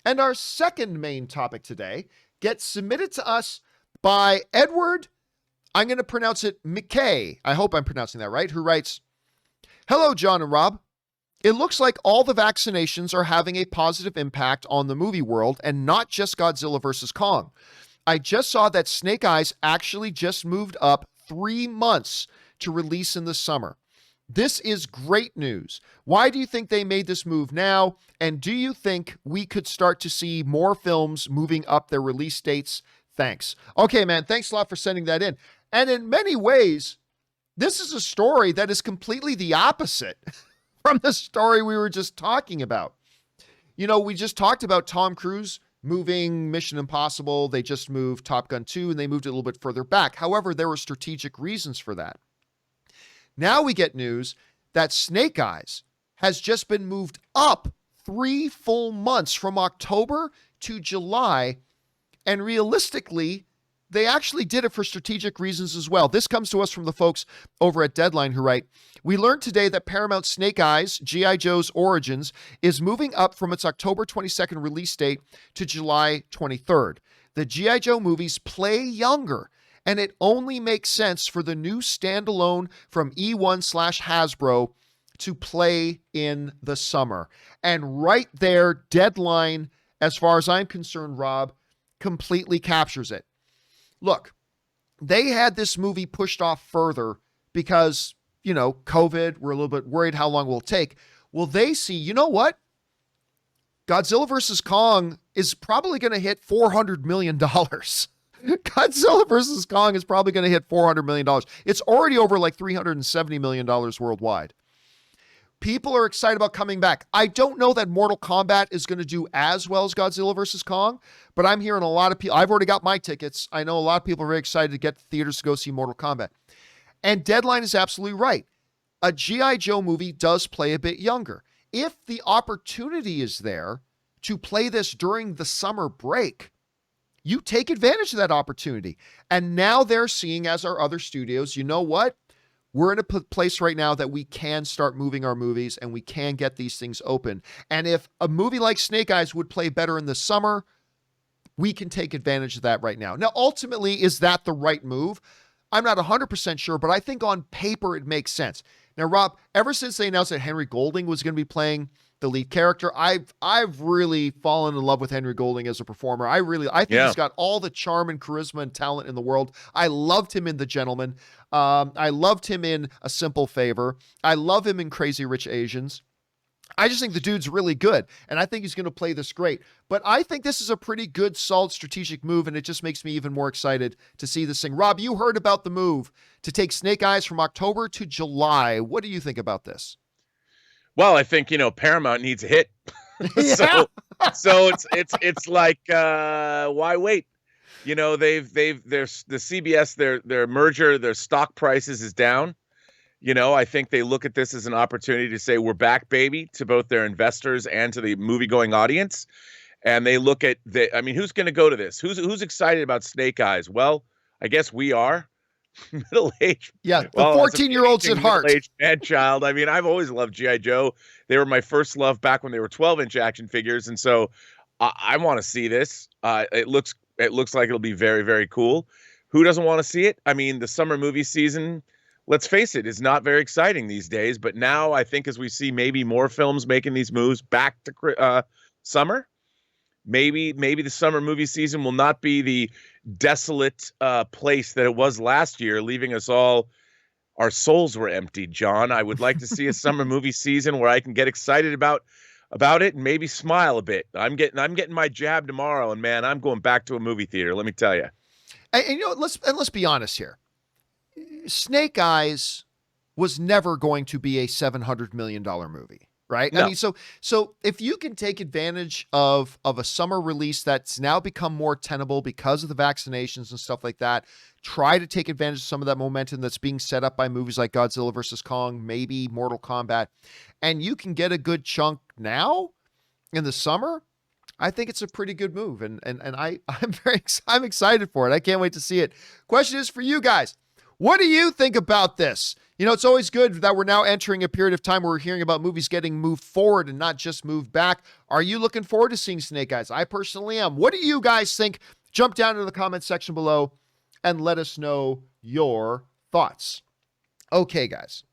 And our second main topic today gets submitted to us by Edward, I'm going to pronounce it Mikee. I hope I'm pronouncing that right, who writes, "Hello, John and Rob. It looks like all the vaccinations are having a positive impact on the movie world and not just Godzilla vs. Kong. I just saw that Snake Eyes actually just moved up 3 months to release in the summer. This is great news. Why do you think they made this move now? And do you think we could start to see more films moving up their release dates? Thanks." Okay, man, thanks a lot for sending that in. And in many ways, this is a story that is completely the opposite from the story we were just talking about. You know, we just talked about Tom Cruise moving Mission Impossible. They just moved Top Gun 2, and they moved it a little bit further back. However, there were strategic reasons for that. Now we get news that Snake Eyes has just been moved up 3 full months from October to July. And realistically, they actually did it for strategic reasons as well. This comes to us from the folks over at Deadline who write, "We learned today that Paramount Snake Eyes, G.I. Joe's Origins, is moving up from its October 22nd release date to July 23rd. The G.I. Joe movies play younger, and it only makes sense for the new standalone from E1/Hasbro to play in the summer." And right there, Deadline, as far as I'm concerned, Rob, completely captures it. Look, they had this movie pushed off further because, COVID, we're a little bit worried how long it will take. Well, they see, you know what? Godzilla vs. Kong is probably going to hit $400 million. Godzilla vs. Kong is probably going to hit $400 million. It's already over like $370 million worldwide. People are excited about coming back. I don't know that Mortal Kombat is going to do as well as Godzilla vs. Kong, but I'm hearing a lot of people. I've already got my tickets. I know a lot of people are very excited to get to theaters to go see Mortal Kombat. And Deadline is absolutely right. A G.I. Joe movie does play a bit younger. If the opportunity is there to play this during the summer break, you take advantage of that opportunity. And now they're seeing, as our other studios, you know what? We're in a place right now that we can start moving our movies and we can get these things open. And if a movie like Snake Eyes would play better in the summer, we can take advantage of that right now. Now, ultimately, is that the right move? I'm not 100% sure, but I think on paper it makes sense. Now, Rob, ever since they announced that Henry Golding was going to be playing the lead character, I've really fallen in love with Henry Golding as a performer. I think he's got all the charm and charisma and talent in the world. I loved him in The Gentleman. I loved him in A Simple Favor. I love him in Crazy Rich Asians. I just think the dude's really good, and I think he's going to play this great. But I think this is a pretty good, solid strategic move, and it just makes me even more excited to see this thing. Rob, you heard about the move to take Snake Eyes from October to July. What do you think about this? Well, I think, Paramount needs a hit. so it's like, why wait? The CBS, their merger, their stock prices is down. I think they look at this as an opportunity to say, we're back, baby, to both their investors and to the movie-going audience. And they look at who's going to go to this? Who's excited about Snake Eyes? Well, I guess we are. Middle-aged. Yeah, the 14-year-olds at heart. Middle-aged man-child. I've always loved G.I. Joe. They were my first love back when they were 12-inch action figures. And so I want to see this. It looks like it'll be very, very cool. Who doesn't want to see it? The summer movie season, let's face it, is not very exciting these days. But now I think as we see maybe more films making these moves back to summer, maybe the summer movie season will not be the desolate place that it was last year, leaving us all, our souls were emptied, John. I would like to see a summer movie season where I can get excited about it and maybe smile a bit. I'm getting my jab tomorrow, and man, I'm going back to a movie theater, let me tell you. And let's be honest here. Snake Eyes was never going to be a $700 million movie, right? No. So if you can take advantage of a summer release that's now become more tenable because of the vaccinations and stuff like that, try to take advantage of some of that momentum that's being set up by movies like Godzilla vs. Kong, maybe Mortal Kombat, and you can get a good chunk now in the summer, I think it's a pretty good move. And I'm excited for it. I can't wait to see it. Question is for you guys. What do you think about this? You know, it's always good that we're now entering a period of time where we're hearing about movies getting moved forward and not just moved back. Are you looking forward to seeing Snake Eyes? I personally am. What do you guys think? Jump down into the comment section below and let us know your thoughts. Okay, guys.